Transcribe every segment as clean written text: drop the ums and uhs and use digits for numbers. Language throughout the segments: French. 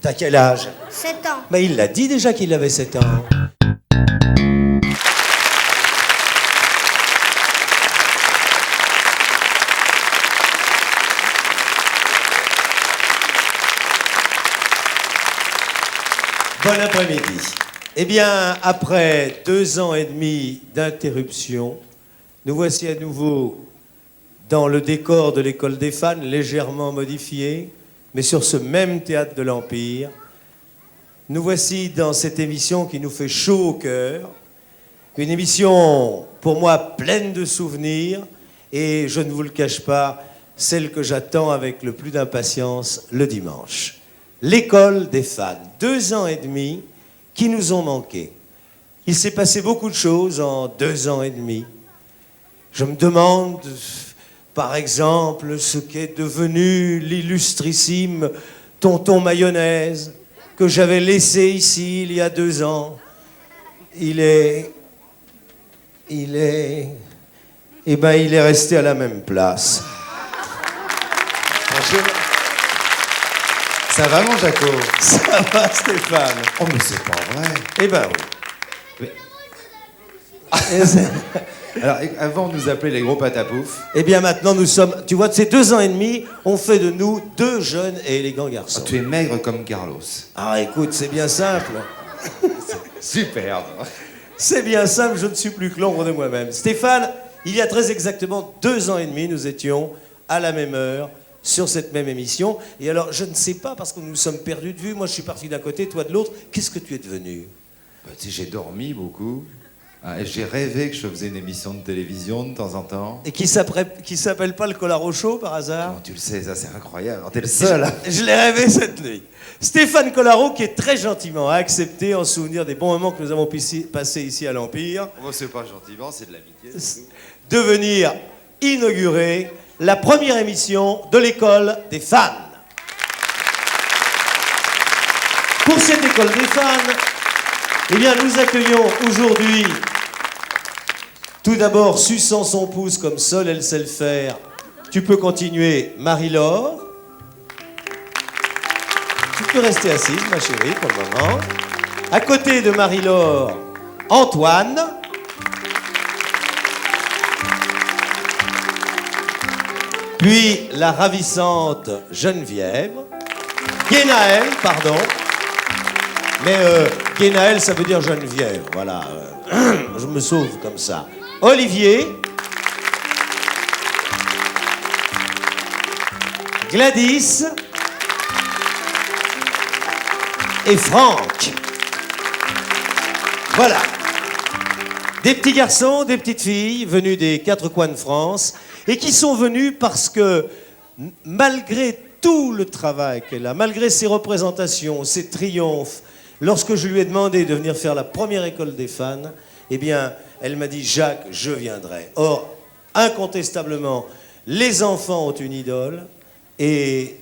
T'as quel âge? 7 ans. Mais il l'a dit déjà qu'il avait 7 ans. Bon après-midi. Eh bien, après 2 ans et demi d'interruption, nous voici à nouveau dans le décor de l'école des fans, légèrement modifié, mais sur ce même théâtre de l'Empire. Nous voici dans cette émission qui nous fait chaud au cœur, une émission pour moi pleine de souvenirs, et je ne vous le cache pas, celle que j'attends avec le plus d'impatience le dimanche. L'école des fans, 2 ans et demi qui nous ont manqué. Il s'est passé beaucoup de choses en 2 ans et demi. Je me demande, par exemple, ce qu'est devenu l'illustrissime Tonton Mayonnaise, que j'avais laissé ici il y a 2 ans. Il est resté à la même place. Bonjour. Ça va, mon Jaco? Ça va, Stéphane? Oh, mais c'est pas vrai. Eh ben oui. Alors, avant, on nous appelait les gros patapouf. Eh bien maintenant, nous sommes... Tu vois, de ces 2 ans et demi, on fait de nous 2 jeunes et élégants garçons. Tu es maigre comme Carlos. Ah, écoute, c'est bien simple. Superbe. C'est bien simple, je ne suis plus que l'ombre de moi-même. Stéphane, il y a très exactement 2 ans et demi, nous étions à la même heure, sur cette même émission. Et alors, je ne sais pas, parce que nous nous sommes perdus de vue, moi je suis parti d'un côté, toi de l'autre, qu'est-ce que tu es devenu? Bah, tu sais, j'ai dormi beaucoup. Et j'ai rêvé que je faisais une émission de télévision de temps en temps. Et qui s'appelle pas le Collaro Show, par hasard? Comment tu le sais, ça c'est incroyable. T'es le seul. Je l'ai rêvé cette nuit. Stéphane Collaro, qui est très gentiment accepté en souvenir des bons moments que nous avons passés ici à l'Empire, Moi, c'est pas gentiment, c'est de l'amitié. de venir inaugurer la première émission de l'école des fans. Pour cette école des fans, eh bien, nous accueillons aujourd'hui, tout d'abord, suçant son pouce comme seule elle sait le faire. Tu peux continuer, Marie-Laure. Tu peux rester assise, ma chérie, pour le moment. À côté de Marie-Laure, Antoine. Puis la ravissante Geneviève. Guénaël, pardon. Mais Guénaël, ça veut dire Geneviève, voilà. Je me sauve comme ça. Olivier. Gladys. Et Franck. Voilà. Des petits garçons, des petites filles, venus des 4 coins de France, et qui sont venus parce que, malgré tout le travail qu'elle a, malgré ses représentations, ses triomphes, lorsque je lui ai demandé de venir faire la première école des fans, eh bien, elle m'a dit « Jacques, je viendrai ». Or, incontestablement, les enfants ont une idole, et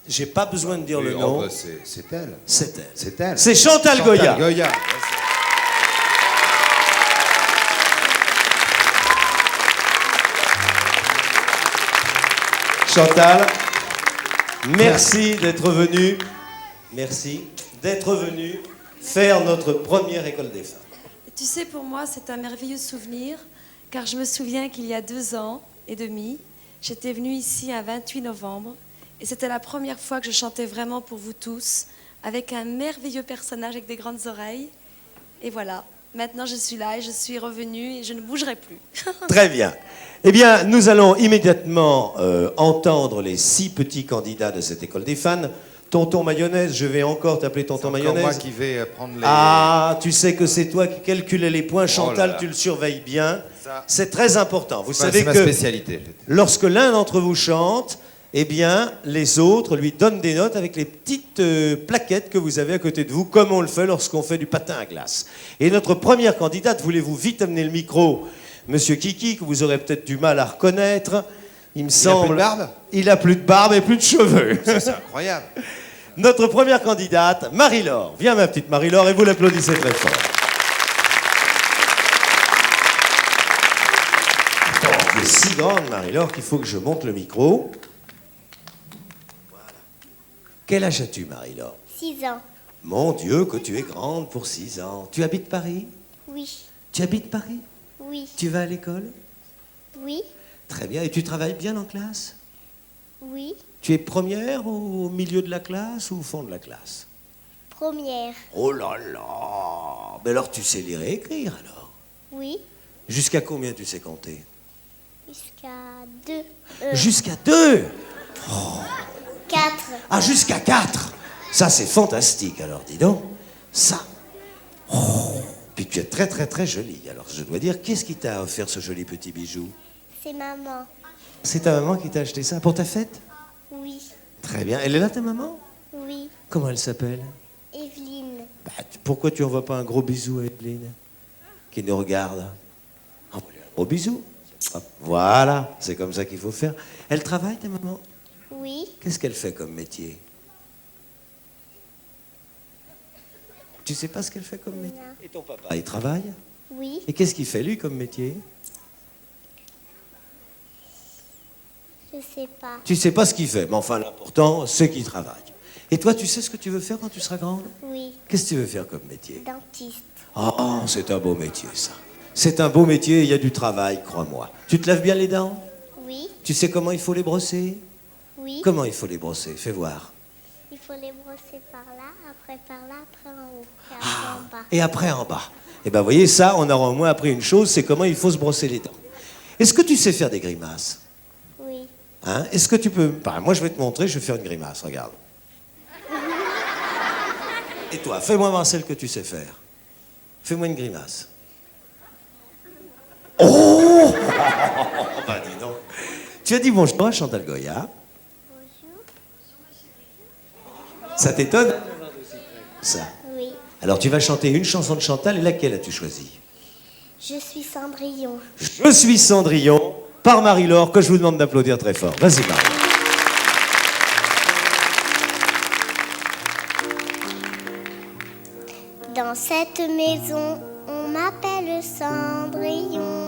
j'ai pas besoin de dire le nom. Bah, c'est elle. C'est elle. C'est elle. C'est Chantal Goya. Goya. Chantal, merci d'être venue. Merci d'être venue faire notre première école des femmes. Tu sais, pour moi, c'est un merveilleux souvenir, car je me souviens qu'il y a 2 ans et demi, j'étais venue ici un 28 novembre, et c'était la première fois que je chantais vraiment pour vous tous, avec un merveilleux personnage avec des grandes oreilles. Et voilà, maintenant je suis là et je suis revenue et je ne bougerai plus. Très bien. Eh bien, nous allons immédiatement entendre les 6 petits candidats de cette école des fans. Tonton Mayonnaise, je vais encore t'appeler Tonton Mayonnaise. C'est moi qui vais prendre les... Ah, tu sais que c'est toi qui calculais les points. Chantal, là là. tu le surveilles bien. Ça... C'est très important. Vous savez c'est ma que spécialité. lorsque l'un d'entre vous chante, eh bien, les autres lui donnent des notes avec les petites plaquettes que vous avez à côté de vous, comme on le fait lorsqu'on fait du patin à glace. Et notre première candidate, voulez-vous vite amener le micro, Monsieur Kiki, que vous aurez peut-être du mal à reconnaître. Il me semble... Il a plus de barbe ? Il a plus de barbe et plus de cheveux. Ça, c'est incroyable. Notre première candidate, Marie-Laure. Viens, ma petite Marie-Laure, et vous l'applaudissez très fort. Attends, elle est si grande, Marie-Laure, qu'il faut que je monte le micro. Voilà. Quel âge as-tu, Marie-Laure? 6 ans. Mon Dieu, que tu es grande pour 6 ans. Tu habites Paris? Oui. Tu habites Paris? Oui. Tu vas à l'école? Oui. Très bien. Et tu travailles bien en classe? Oui. Tu es première au milieu de la classe ou au fond de la classe? Première. Oh là là! Mais alors tu sais lire et écrire alors? Oui. Jusqu'à combien tu sais compter? Jusqu'à 2. Jusqu'à 2! 4. Ah, jusqu'à 4! Ça, c'est fantastique, alors, dis donc. Ça. Oh. Puis tu es très, très, très jolie. Alors, je dois dire, qu'est-ce qui t'a offert ce joli petit bijou? C'est maman. C'est ta maman qui t'a acheté ça pour ta fête? Oui. Très bien. Elle est là, ta maman? Oui. Comment elle s'appelle? Evelyne. Bah, pourquoi tu envoies pas un gros bisou à Evelyne? Qui nous regarde. Envoie-lui un gros bisou. Hop. Voilà, c'est comme ça qu'il faut faire. Elle travaille, ta maman? Oui. Qu'est-ce qu'elle fait comme métier? Tu sais pas ce qu'elle fait comme métier? Non. Et ton papa, il travaille? Oui. Et qu'est-ce qu'il fait, lui, comme métier? Je sais pas. Tu sais pas ce qu'il fait, mais enfin, l'important, c'est qu'il travaille. Et toi, tu sais ce que tu veux faire quand tu seras grande? Oui. Qu'est-ce que tu veux faire comme métier? Dentiste. Oh, c'est un beau métier, ça. C'est un beau métier, il y a du travail, crois-moi. Tu te laves bien les dents? Oui. Tu sais comment il faut les brosser? Oui. Comment il faut les brosser? Fais voir. Il faut les brosser par là, après par là, après en haut. Et après en bas. Et après en bas. Eh bien, vous voyez, ça, on aura au moins appris une chose, c'est comment il faut se brosser les dents. Est-ce que tu sais faire des grimaces? Oui. Hein? Est-ce que tu peux... Bah, moi, je vais te montrer, je vais faire une grimace, regarde. Et toi, fais-moi voir celle que tu sais faire. Fais-moi une grimace. Oh bah, dis donc. Tu as dit bonjour à Chantal Goya. Bonjour. Ça t'étonne? Ça. Oui. Alors, tu vas chanter une chanson de Chantal, et laquelle as-tu choisi? Je suis Cendrillon. Je suis Cendrillon, par Marie-Laure, que je vous demande d'applaudir très fort. Vas-y, Marie. Dans cette maison, on m'appelle Cendrillon.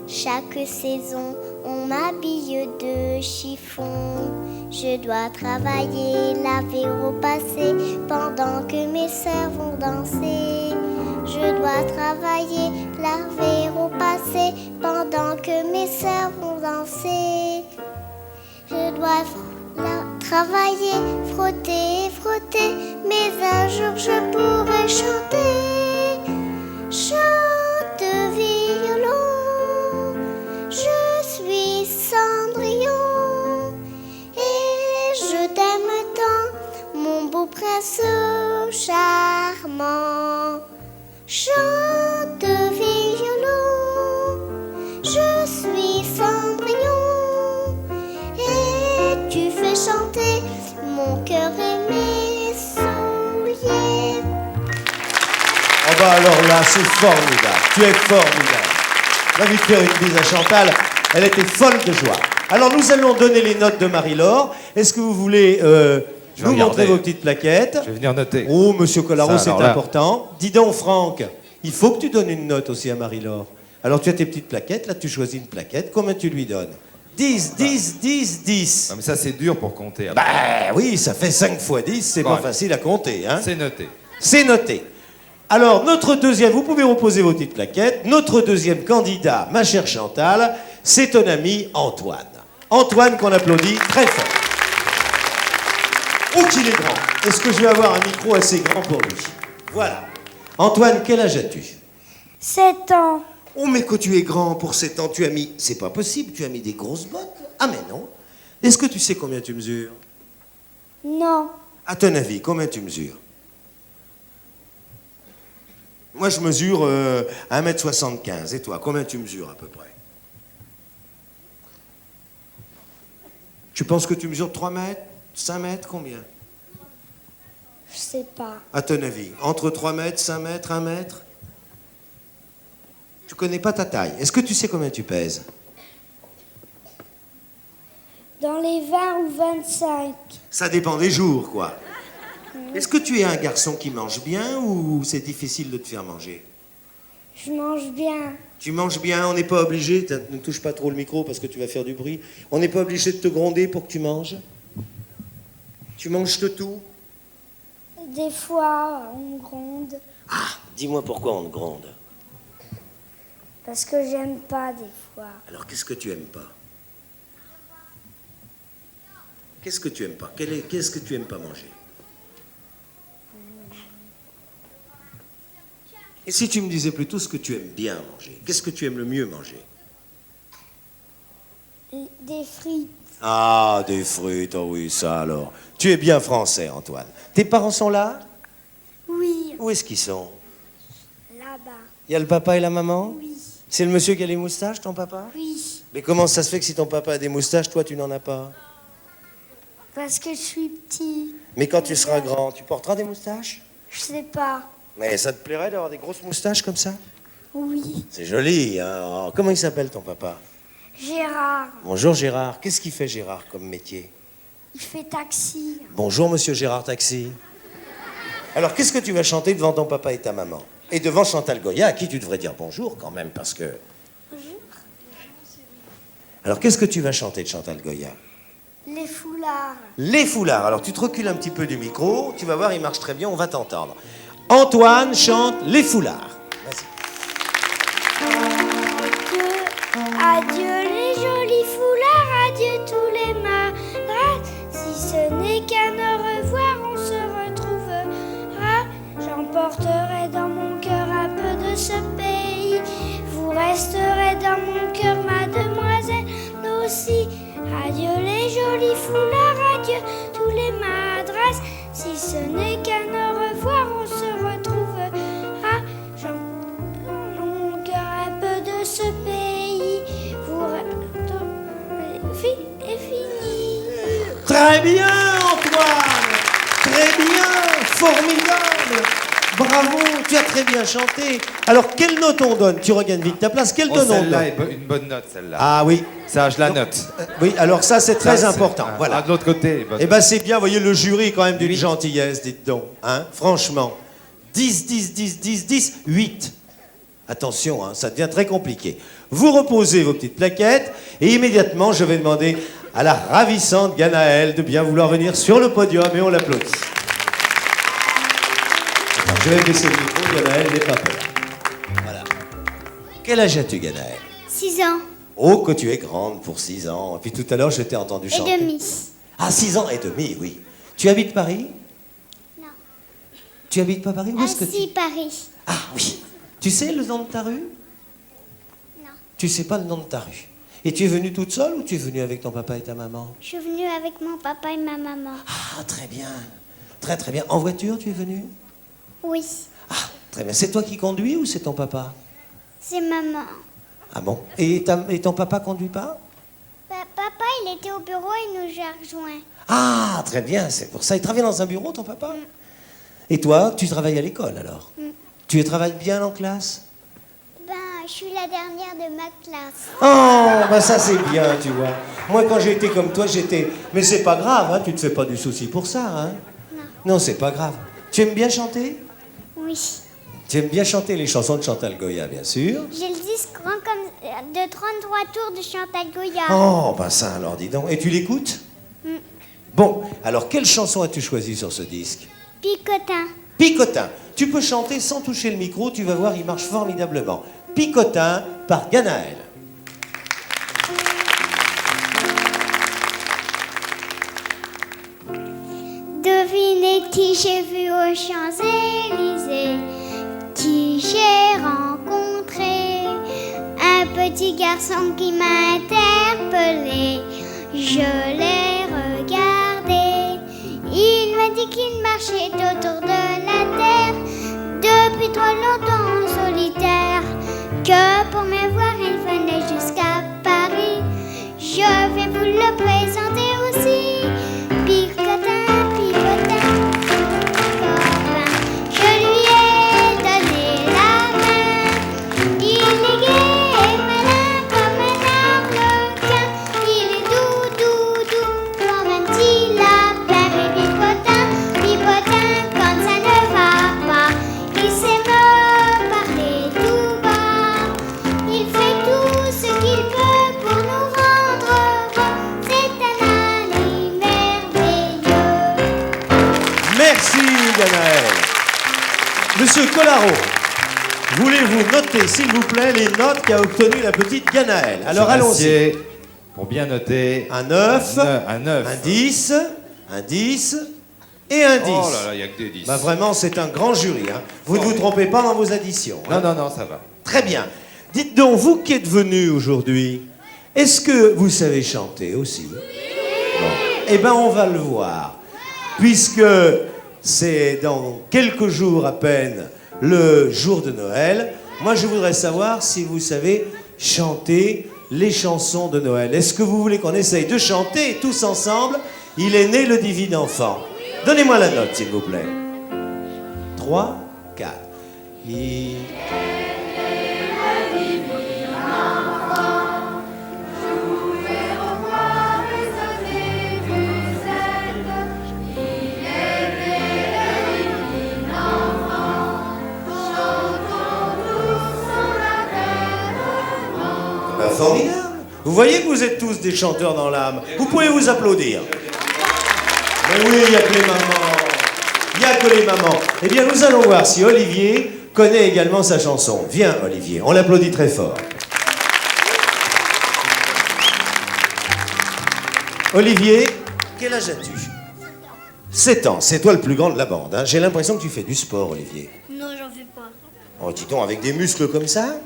Chaque saison, on m'habille de chiffon. Je dois travailler, laver, repasser pendant que mes sœurs vont danser. Je dois travailler, laver, repasser pendant que mes sœurs vont danser. Je dois travailler, frotter, frotter, mais un jour je pourrai chanter. Chante violon, je suis Cendrillon et je t'aime tant, mon beau prince charmant. Chante violon, je suis Cendrillon et tu fais chanter mon cœur et mes souliers. Oh bah alors là, c'est formidable. Tu es formidable. On a vu faire une bise à Chantal. Elle était folle de joie. Alors nous allons donner les notes de Marie-Laure. Est-ce que vous voulez Je vais nous regarder. montrer vos petites plaquettes? Je vais venir noter. Oh, monsieur Collaro, Ça, c'est alors là. important. Dis donc, Franck, il faut que tu donnes une note aussi à Marie-Laure. Alors tu as tes petites plaquettes. Là, tu choisis une plaquette. Combien tu lui donnes? 10, 10, 10, 10. Non, mais ça, c'est dur pour compter. après. Bah oui, ça fait 5 fois 10. C'est Bon, pas allez. facile à compter, hein? C'est noté. C'est noté. Alors, notre deuxième, vous pouvez reposer vos petites plaquettes. Notre deuxième candidat, ma chère Chantal, c'est ton ami Antoine. Antoine qu'on applaudit très fort. Oh, qu'il est grand. Est-ce que je vais avoir un micro assez grand pour lui? Voilà. Antoine, quel âge as-tu? 7 ans. Oh, mais que tu es grand pour 7 ans, tu as mis... C'est pas possible, tu as mis des grosses bottes. Ah, mais non. Est-ce que tu sais combien tu mesures? Non. À ton avis, combien tu mesures? Moi, je mesure 1m75. Et toi, combien tu mesures à peu près? Tu penses que tu mesures 3 mètres? 5 mètres? Combien? Je sais pas. À ton avis, entre 3 mètres, 5 mètres, 1 mètre? Tu connais pas ta taille. Est-ce que tu sais combien tu pèses? Dans les 20 ou 25. Ça dépend des jours, quoi. Est-ce que tu es un garçon qui mange bien ou c'est difficile de te faire manger? Je mange bien. Tu manges bien, on n'est pas obligé, ne touche pas trop le micro parce que tu vas faire du bruit. On n'est pas obligé de te gronder pour que tu manges? Tu manges de tout? Des fois, on gronde. Ah, dis-moi pourquoi on te gronde. Parce que j'aime pas des fois. Alors, qu'est-ce que tu aimes pas? Qu'est-ce que tu aimes pas? Qu'est-ce que tu aimes pas manger? Et si tu me disais plutôt ce que tu aimes bien manger? Qu'est-ce que tu aimes le mieux manger? Des frites. Ah, des frites, oh oui, ça alors. Tu es bien français, Antoine. Tes parents sont là? Oui, Où est-ce qu'ils sont? là-bas. Il y a le papa et la maman? Oui, C'est le monsieur qui a les moustaches, ton papa? oui. Mais comment ça se fait que si ton papa a des moustaches, toi tu n'en as pas? Parce que je suis petit. Mais quand tu seras grand, tu porteras des moustaches? Je sais pas. Mais ça te plairait d'avoir des grosses moustaches comme ça? Oui. C'est joli, hein? Oh, comment il s'appelle ton papa? Gérard, Bonjour Gérard. Qu'est-ce qu'il fait Gérard comme métier? il fait taxi. Bonjour monsieur Gérard Taxi. Alors qu'est-ce que tu vas chanter devant ton papa et ta maman? Et devant Chantal Goya, à qui tu devrais dire bonjour quand même, parce que... Alors qu'est-ce que tu vas chanter de Chantal Goya? Les foulards. Les foulards. Alors tu te recules un petit peu du micro, tu vas voir, il marche très bien, on va t'entendre. Antoine chante Les foulards. Vas-y. Adieu les jolis foulards, adieu tous les madrasses. Si ce n'est qu'un au revoir, on se retrouvera. J'emporterai dans mon cœur un peu de ce pays. Vous resterez dans mon cœur, mademoiselle aussi. Adieu les jolis foulards, adieu tous les madrasses. Si ce n'est qu'un au revoir, on se retrouvera. J'emporterai dans mon cœur un peu de ce pays. Vous est fini. Très bien Antoine. Très bien. Formidable. Bravo, tu as très bien chanté. Alors, quelle note on donne? Tu regagnes vite ta place. Quelle Oh, note on celle-là donne? est une bonne note, celle-là. Ah oui. Ça, je la Donc, note. Oui, alors ça, c'est très Ça, important. c'est- Voilà. Ah, de l'autre côté. bonne Eh ben c'est bien, vous voyez, le jury est quand même d'une Huit. gentillesse, dites donc. Hein, franchement. 10, 10, 10, 10, 10, 8. Attention, hein, ça devient très compliqué. Vous reposez vos petites plaquettes et immédiatement, je vais demander à la ravissante Ganaëlle de bien vouloir venir sur le podium et on l'applaudit. Attends, je vais baisser le micro, Ganaëlle n'est pas peur. Voilà. Quel âge as-tu, Ganaëlle? 6 ans Oh, que tu es grande pour 6 ans. Et puis tout à l'heure, je t'ai entendu et chanter. demi. Ah, 6 ans et demi, oui. Tu habites Paris? Non. Tu habites pas Paris? Où Ah est-ce que si, tu... Paris. Ah oui. Tu sais le nom de ta rue? Non. Tu sais pas le nom de ta rue. Et tu es venue toute seule ou tu es venue avec ton papa et ta maman? Je suis venue avec mon papa et ma maman. Ah, très bien. Très très bien. En voiture, tu es venue? Oui, Ah, très bien. C'est toi qui conduis ou c'est ton papa? c'est maman. Ah bon? Et ton papa conduit pas? Papa, il était au bureau, il nous a rejoints. Ah, très bien. C'est pour ça. Il travaille dans un bureau, ton papa? Et toi, tu travailles à l'école alors? Tu travailles bien en classe? Ben, je suis la dernière de ma classe. Oh, ben ça c'est bien, tu vois. Moi, quand j'étais comme toi, j'étais... Mais c'est pas grave, hein, tu te fais pas du souci pour ça, hein? Non, c'est pas grave. Tu aimes bien chanter? Oui. Tu aimes bien chanter les chansons de Chantal Goya, bien sûr. J'ai le disque grand comme de 33 tours de Chantal Goya. Oh, ben ça alors, dis donc. Et tu l'écoutes? Bon, alors quelle chanson as-tu choisi sur ce disque? Picotin. Picotin. Tu peux chanter sans toucher le micro, tu vas voir, il marche formidablement. Picotin par Ganaëlle. Devinez qui j'ai vu aux Champs-Élysées, qui j'ai rencontré. Un petit garçon qui m'a interpellé, je l'ai regardé. Il m'a dit qu'il marchait autour de la terre depuis trop longtemps en solitaire, que pour me voir il venait jusqu'à Paris. Je vais vous le présenter aussi. Picotin, picotin, copain, je lui ai donné la main. Il est gai et malin comme un arlequin. Il est doux, doux, doux comme un petit lapin. Mais picotin, picotin, quand ça ne va pas, il sait me parler tout bas. Il fait tout ce qu'il peut pour nous rendre heureux. C'est un Merci, Ganaël. Monsieur Collaro, voulez-vous noter, s'il vous plaît, les notes qu'a obtenues la petite Ganaël? Alors, allons-y. Pour bien noter. Un 9, un 9. un 10, un 10 et un 10. Oh là là, il n'y a que des 10. Bah vraiment, c'est un grand jury. Hein. Vous ne vous trompez pas dans vos additions. Hein. Non, ça va. Très bien. Dites donc, vous qui êtes venu aujourd'hui, est-ce que vous savez chanter aussi? Bon. Eh bien, on va le voir. Puisque c'est dans quelques jours à peine le jour de Noël, moi je voudrais savoir si vous savez chanter les chansons de Noël. Est-ce que vous voulez qu'on essaye de chanter tous ensemble « Il est né le divin enfant » Donnez-moi la note, s'il vous plaît. 3, 4. Il... Formidable. Vous voyez que vous êtes tous des chanteurs dans l'âme. Vous pouvez vous applaudir. Mais oui, il n'y a que les mamans. Il n'y a que les mamans. Eh bien, nous allons voir si Olivier connaît également sa chanson. Viens, Olivier. On l'applaudit très fort. Olivier, quel âge as-tu? 7 ans. C'est toi le plus grand de la bande. Hein. J'ai l'impression que tu fais du sport, Olivier. Non, j'en fais pas. Oh, dis donc, avec des muscles comme ça,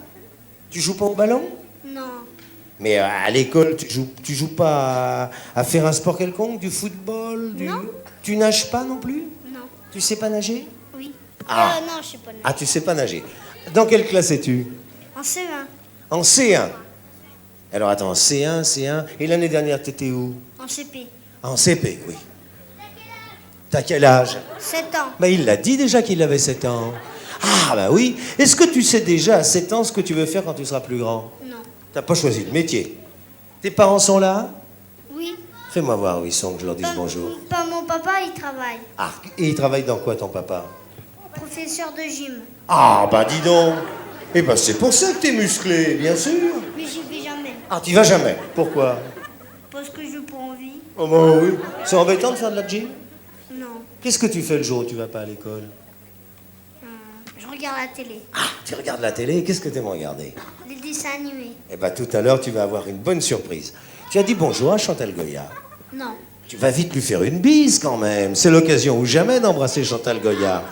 tu joues pas au ballon? Non. Mais à l'école, tu joues pas à faire un sport quelconque, du football, Non. Tu nages pas non plus? Non. Tu sais pas nager? Oui. Ah. Non, je sais pas. Ah, tu sais pas nager. Dans quelle classe es-tu? En CE1. En C1. Alors attends, C1, C1. Et l'année dernière, t'étais où? En CP. En CP, oui. T'as quel âge? 7 ans. Bah, il l'a dit déjà qu'il avait 7 ans. Ah, bah oui. Est-ce que tu sais déjà à 7 ans ce que tu veux faire quand tu seras plus grand? Non. T'as pas choisi de métier. Tes parents sont là? Oui. Fais-moi voir où ils sont, que je leur dise bonjour. Pas mon papa, il travaille. Ah, et il travaille dans quoi, ton papa? Professeur de gym. Ah, bah dis donc. Eh ben, c'est pour ça que t'es musclé, bien sûr. Mais j'y vais jamais. Ah, t'y vas jamais. Pourquoi? Parce que je pas envie. Oh, bah oui. C'est embêtant de faire de la gym? Non. Qu'est-ce que tu fais le jour où tu vas pas à l'école? Je regarde la télé. Ah, tu regardes la télé, qu'est-ce que t'aimes regarder? Les dessins animés. Eh ben, tout à l'heure, tu vas avoir une bonne surprise. Tu as dit bonjour à Chantal Goya. Non. Tu vas vite lui faire une bise, quand même. C'est l'occasion ou jamais d'embrasser Chantal Goya.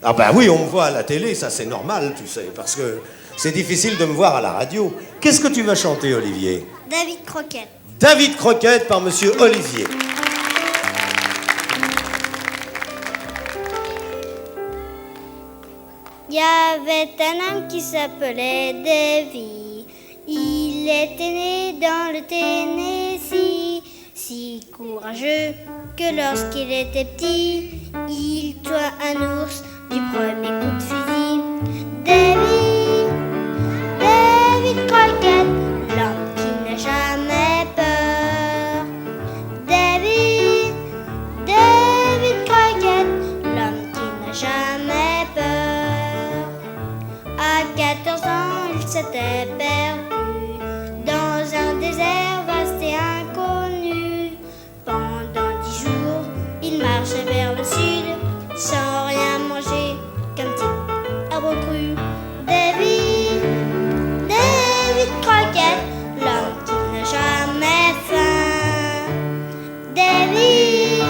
Ah ben oui, on me voit à la télé, ça c'est normal, tu sais, parce que c'est difficile de me voir à la radio. Qu'est-ce que tu vas chanter, Olivier? David Croquette. David Croquette par Monsieur Olivier. Il y avait un homme qui s'appelait Davy. Il était né dans le Tennessee, si courageux que lorsqu'il était petit, il tua un ours du premier coup de fusil. David Croquette, l'homme qui n'a jamais peur. David Croquette, l'homme qui n'a jamais peur. À 14 ans, il s'était perdu dans un désert vaste et inconnu. Pendant 10 jours, il marchait vers le sud sans rien manger qu'un petit arbre cru. David Croquette, l'homme qui n'a jamais faim. David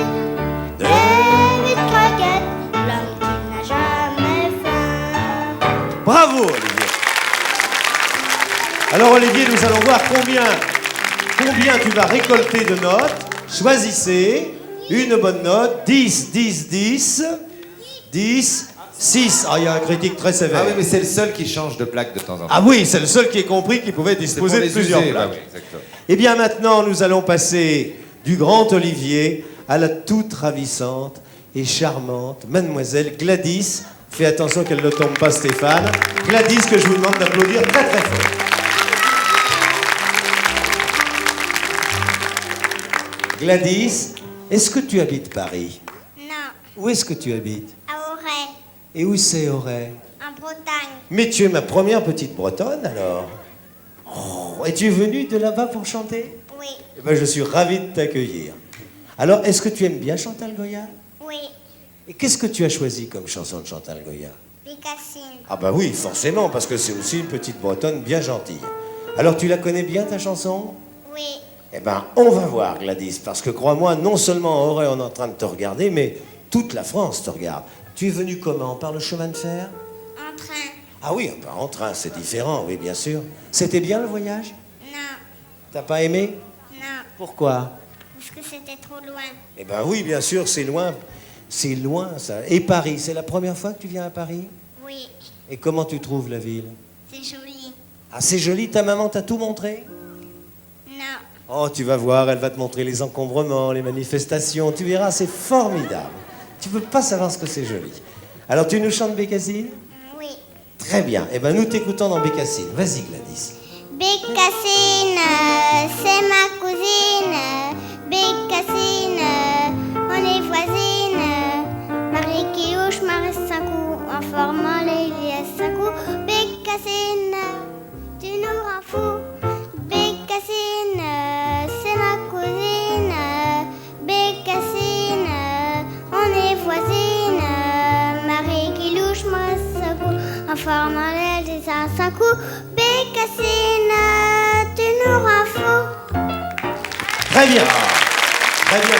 Croquette, l'homme qui n'a jamais faim. Bravo, Olivier. Alors, Olivier, nous allons voir combien tu vas récolter de notes. Choisissez une bonne note. 10, 10, 10, 10, 6. Ah, il y a un critique très sévère. Ah oui, mais c'est le seul qui change de plaque de temps en temps. Ah oui, c'est le seul qui ait compris qu'il pouvait C'est disposer pour de les plusieurs user, plaques. bah oui, exactement. Eh bien, maintenant, nous allons passer du grand Olivier à la toute ravissante et charmante Mademoiselle Gladys. Fais attention qu'elle ne tombe pas, Stéphane. Gladys, que je vous demande d'applaudir très très fort. Gladys, est-ce que tu habites Paris? Non, Où est-ce que tu habites? à Auray, Et où c'est, Auray? en Bretagne. Mais tu es ma première petite Bretonne, alors. Oh, et tu es venue de là-bas pour chanter? Oui. Eh ben, je suis ravi de t'accueillir. Alors, est-ce que tu aimes bien Chantal Goya? Oui. Et qu'est-ce que tu as choisi comme chanson de Chantal Goya? Bécassine. Ah bah oui, forcément, parce que c'est aussi une petite bretonne bien gentille. Alors, tu la connais bien, ta chanson? Oui. Eh ben, on va voir, Gladys, parce que crois-moi, non seulement Auray, on est en train de te regarder, mais toute la France te regarde. Tu es venu comment? Par le chemin de fer? En train. Ah oui, ben, en train, c'est différent, oui, bien sûr. C'était bien le voyage? Non. T'as pas aimé? Non. Pourquoi? Parce que c'était trop loin. Eh ben oui, bien sûr, c'est loin. C'est loin, ça. Et Paris, c'est la première fois que tu viens à Paris? Oui. Et comment tu trouves la ville? C'est joli. Ah, c'est joli, ta maman t'a tout montré? Non. Oh, tu vas voir, elle va te montrer les encombrements, les manifestations. Tu verras, c'est formidable. Tu peux pas savoir ce que c'est joli. Alors, tu nous chantes Bécassine? Oui. Très bien. Eh ben, nous t'écoutons dans Bécassine. Vas-y, Gladys. Bécassine, c'est ma cousine. Bécassine, on est voisines. Marie qui louche, Marie un coup. En formant les liesses un coup. Bécassine, tu nous rends fous. Bécassine, c'est ma cousine. Bécassine, on est voisines. Marie qui louche, Marie un coup. En formant les liesses un coup. Bécassine, tu nous rends fous. Très bien. Très bien.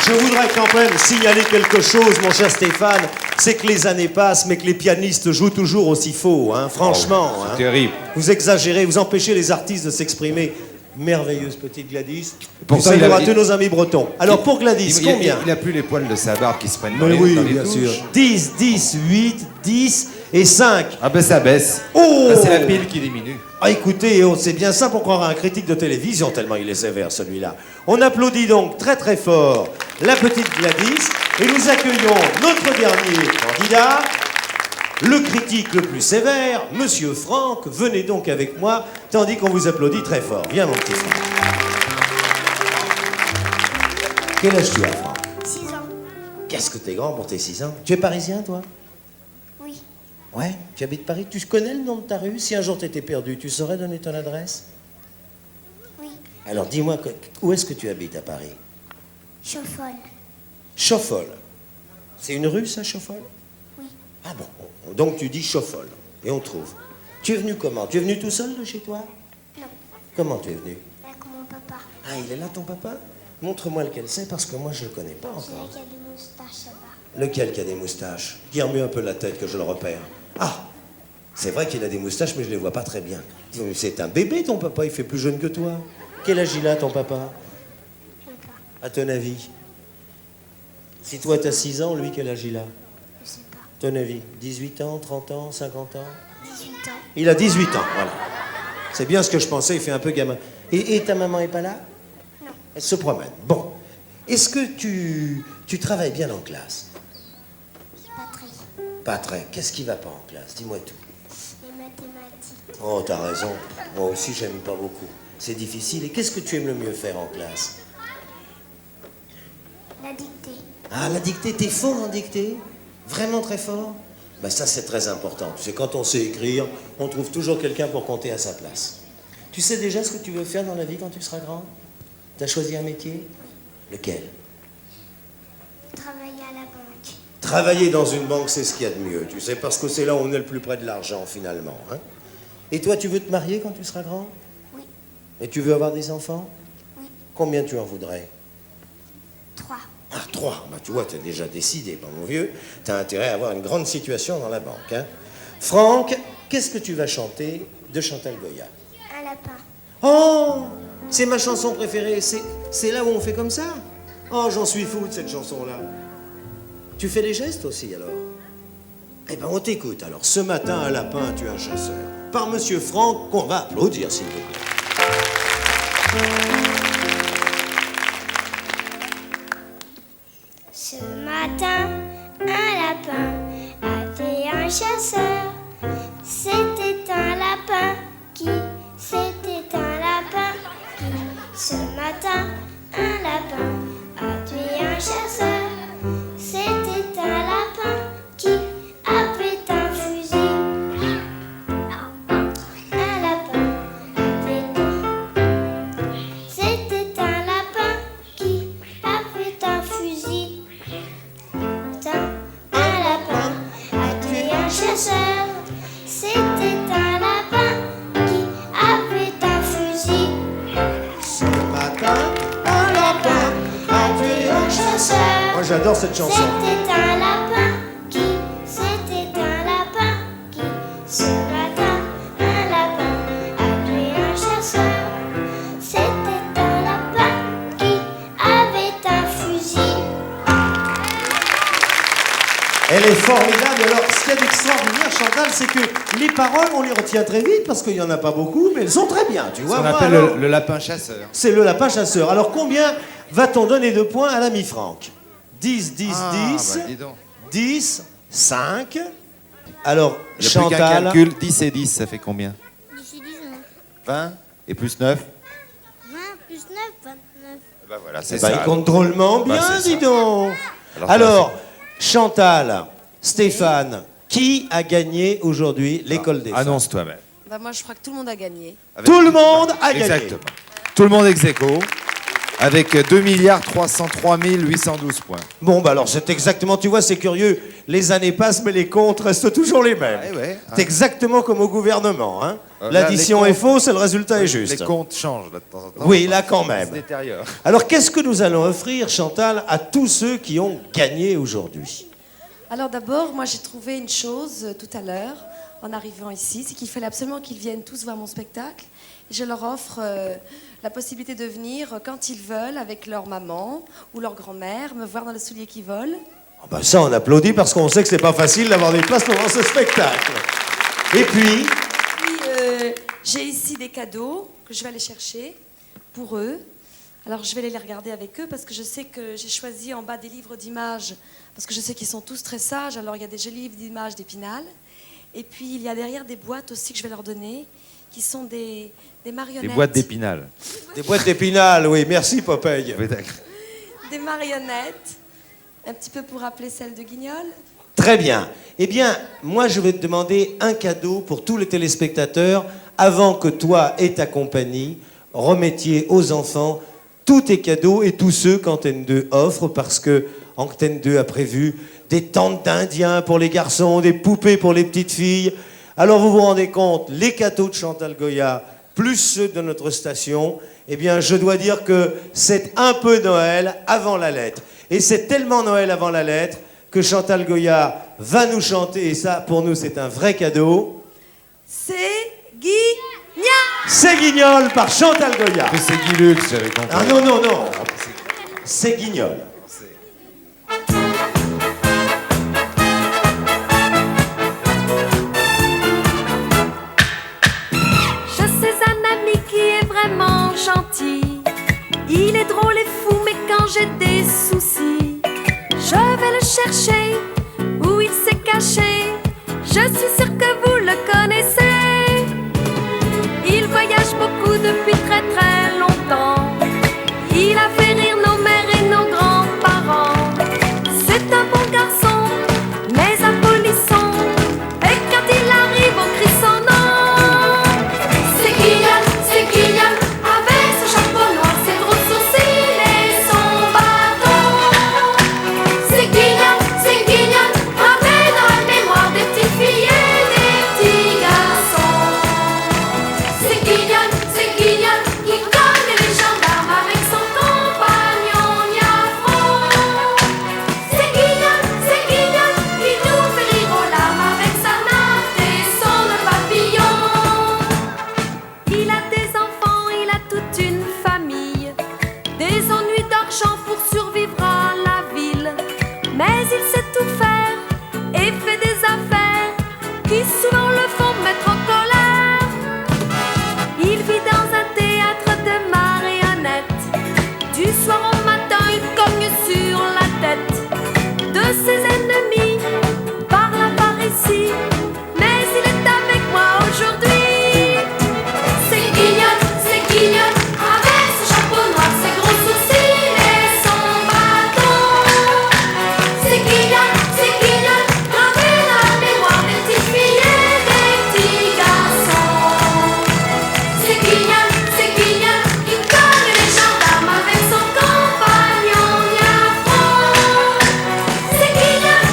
Je voudrais quand même signaler quelque chose, mon cher Stéphane. C'est que les années passent, mais que les pianistes jouent toujours aussi faux, hein, franchement. C'est hein. terrible. Vous exagérez, vous empêchez les artistes de s'exprimer. Merveilleuse petite Gladys. Pourtant, Vous il a- à tous nos amis bretons. Alors pour Gladys, combien? Il a plus les poils de sa barbe qui se prennent dans Mais les, oui, dans les bien touches. sûr. 10, 10, 8, 10 et 5. Ah ben ça baisse. Oh! Là, c'est la pile qui diminue. Ah écoutez, c'est bien ça pour croire à un critique de télévision, tellement il est sévère celui-là. On applaudit donc très très fort la petite Gladys et nous accueillons notre dernier candidat, le critique le plus sévère, Monsieur Franck. Venez donc avec moi, tandis qu'on vous applaudit très fort. Viens mon petit Franck. Quel âge tu as, Franck? 6 ans. Qu'est-ce que t'es grand pour tes 6 ans? Tu es parisien, toi? Oui. Ouais, tu habites Paris. Tu connais le nom de ta rue? Si un jour t'étais perdu, tu saurais donner ton adresse? Oui. Alors dis-moi, où est-ce que tu habites à Paris? Chauffol. Chauffol. C'est une rue, ça, Chauffol? Oui. Ah bon, donc tu dis Chauffol, et on trouve. Tu es venu comment? Tu es venu tout seul de chez toi? Non. Comment tu es venu? Avec mon papa. Ah, il est là, ton papa? Montre-moi lequel c'est, parce que moi, je le connais pas Celui encore. qui a des moustaches là-bas. Lequel qui a des moustaches? Qui remue un peu la tête, que je le repère. Ah, c'est vrai qu'il a des moustaches, mais je les vois pas très bien. C'est un bébé, ton papa, il fait plus jeune que toi. Quel âge il a, ton papa? Je sais pas. À ton avis? Si toi, t'as 6 ans, lui, quel âge il a? Je sais pas. Ton avis? 18 ans, 30 ans, 50 ans? 18 ans. Il a 18 ans, voilà. C'est bien ce que je pensais, il fait un peu gamin. Et ta maman est pas là? Non. Elle se promène. Bon. Est-ce que tu travailles bien en classe? Pas très. Pas très. Qu'est-ce qui va pas en classe? Dis-moi tout. Les mathématiques. Oh, t'as raison. Moi aussi, j'aime pas beaucoup. C'est difficile. Et qu'est-ce que tu aimes le mieux faire en classe? La dictée. Ah, la dictée, t'es fort en dictée? Vraiment très fort? Ben ça, c'est très important. Tu sais, quand on sait écrire, on trouve toujours quelqu'un pour compter à sa place. Tu sais déjà ce que tu veux faire dans la vie quand tu seras grand? T'as choisi un métier? Lequel? Travailler à la banque. Travailler dans une banque, c'est ce qu'il y a de mieux, tu sais, parce que c'est là où on est le plus près de l'argent, finalement. Hein? Et toi, tu veux te marier quand tu seras grand? Oui. Et tu veux avoir des enfants? Oui. Combien tu en voudrais? 3. Ah, 3. Bah, tu vois, t'as déjà décidé, bah, mon vieux. T'as intérêt à avoir une grande situation dans la banque. Hein? Franck, qu'est-ce que tu vas chanter de Chantal Goya? Un lapin. Oh, c'est ma chanson préférée. C'est là où on fait comme ça? Oh, j'en suis fou de cette chanson-là. Tu fais les gestes aussi, alors? Eh ben, on t'écoute. Alors, ce matin, un lapin tue un chasseur. Par Monsieur Franck, qu'on va applaudir, s'il vous plaît. Ce matin, un lapin a tué un chasseur. C'était un lapin qui, c'était un lapin qui. Ce matin, un lapin a tué un chasseur. C'était un lapin qui avait un fusil. Un lapin avait. C'était un lapin qui avait j'adore cette chanson. C'était un lapin qui, c'était un lapin qui, ce matin, un lapin a tué un chasseur. C'était un lapin qui avait un fusil. Elle est formidable. Alors, ce qu'il y a d'extraordinaire, Chantal, c'est que les paroles, on les retient très vite parce qu'il n'y en a pas beaucoup, mais elles sont très bien, tu vois. On Moi, appelle alors, le lapin chasseur. c'est le lapin chasseur. Alors, combien va-t-on donner de points à l'ami Franck? 10, 10, 10, Bah, dis donc. 10, 5. Alors, Il n'y a plus qu'un Chantal, calcul. 10 et 10, ça fait combien? D'ici 19. 20 et plus 9. 20 plus 9, 29. Bah voilà, c'est bah, ça. il compte drôlement bien, Bah, c'est dis ça. donc. Alors, Chantal, Stéphane, qui a gagné aujourd'hui l'école des femmes? Annonce toi-même. Bah, moi, je crois que tout le monde a gagné. Tout le monde a gagné. Exactement. Tout le monde ex aequo, avec 2 303 812 points. Bon, bah alors c'est exactement, tu vois, c'est curieux. Les années passent, mais les comptes restent toujours les mêmes. Ouais, C'est exactement comme au gouvernement. Hein. Là, L'addition les est comptes- fausse et le résultat est juste. Les comptes changent là, de temps en temps. Oui, là quand Ils même. se détériorent. Alors qu'est-ce que nous allons offrir, Chantal, à tous ceux qui ont gagné aujourd'hui? Alors d'abord, moi j'ai trouvé une chose tout à l'heure en arrivant ici, c'est qu'il fallait absolument qu'ils viennent tous voir mon spectacle. Et je leur offre la possibilité de venir quand ils veulent avec leur maman ou leur grand-mère, me voir dans les souliers qui volent. Ah bah ça, on applaudit parce qu'on sait que c'est pas facile d'avoir des places pendant ce spectacle. Et puis, Puis j'ai ici des cadeaux que je vais aller chercher pour eux. Alors je vais aller les regarder avec eux parce que je sais que j'ai choisi en bas des livres d'images parce que je sais qu'ils sont tous très sages. Alors il y a des jolis livres d'images d'Épinal. Et puis il y a derrière des boîtes aussi que je vais leur donner qui sont des marionnettes. Des boîtes d'épinal. des boîtes d'épinal, oui, merci Popeye. Oui, d'accord. Des marionnettes, un petit peu pour rappeler celles de Guignol. Très bien. Eh bien, moi, je vais te demander un cadeau pour tous les téléspectateurs avant que toi et ta compagnie remettiez aux enfants tous tes cadeaux et tous ceux qu'Antenne 2 offre parce que Antenne 2 a prévu des tentes d'Indiens pour les garçons, des poupées pour les petites filles. Alors, vous vous rendez compte, les cadeaux de Chantal Goya plus ceux de notre station, eh bien, je dois dire que c'est un peu Noël avant la lettre. Et c'est tellement Noël avant la lettre que Chantal Goya va nous chanter, et ça, pour nous, c'est un vrai cadeau. C'est Guignol. C'est Guignol par Chantal Goya. Mais c'est Guy Lux, j'avais compris. Ah non, non, non. C'est Guignol. Je sais un ami qui est vraiment gentil. Il est drôle et fou, mais quand j'ai des soucis, je vais le chercher où il s'est caché. Je suis sûre que vous le connaissez. Il voyage beaucoup depuis très très longtemps. Il a fait rire nos mères et nos grands-parents. C'est un bon garçon, mais un polisson. Et quand il arrive, on crie son nom. C'est Guignol, avec son chapeau noir, ses gros sourcils et son bâton. C'est Guignol, gravé dans la mémoire des petites filles et des petits garçons. C'est Guignol, qui cogne les gendarmes avec son compagnon Niafron. C'est Guignol, qui nous fait rire aux larmes avec sa natte et son papillon. Il a des enfants, il a toute une famille, des ennuis d'argent pour survivre à la ville. Mais il sait tout faire et fait des affaires qui souvent le font mettre en colère. Il vit dans un théâtre de marionnettes. Du soir au matin, il cogne sur la tête de ses ennemis par là par ici. Mais il est avec moi aujourd'hui. C'est Guignol, avec son chapeau noir, ses gros sourcils et son bâton. C'est Guignol, gravé dans la mémoire des petites filles et des petits garçons. C'est Guignol, qui cogne les gendarmes avec son compagnon Niafron. C'est Guignol,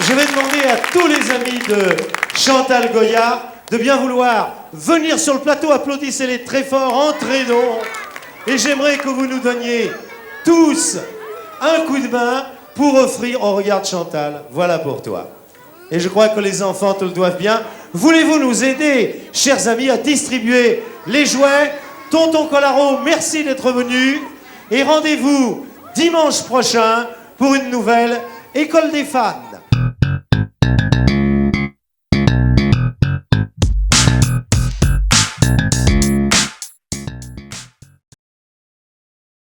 je vais demander à tous les amis de Chantal Goya de bien vouloir venir sur le plateau. Applaudissez-les très fort, entrez donc. Et j'aimerais que vous nous donniez tous un coup de main pour offrir... Oh, regarde Chantal, voilà pour toi. Et je crois que les enfants te le doivent bien. Voulez-vous nous aider, chers amis, à distribuer les jouets? Tonton Colaro, merci d'être venu. Et rendez-vous dimanche prochain pour une nouvelle École des fans.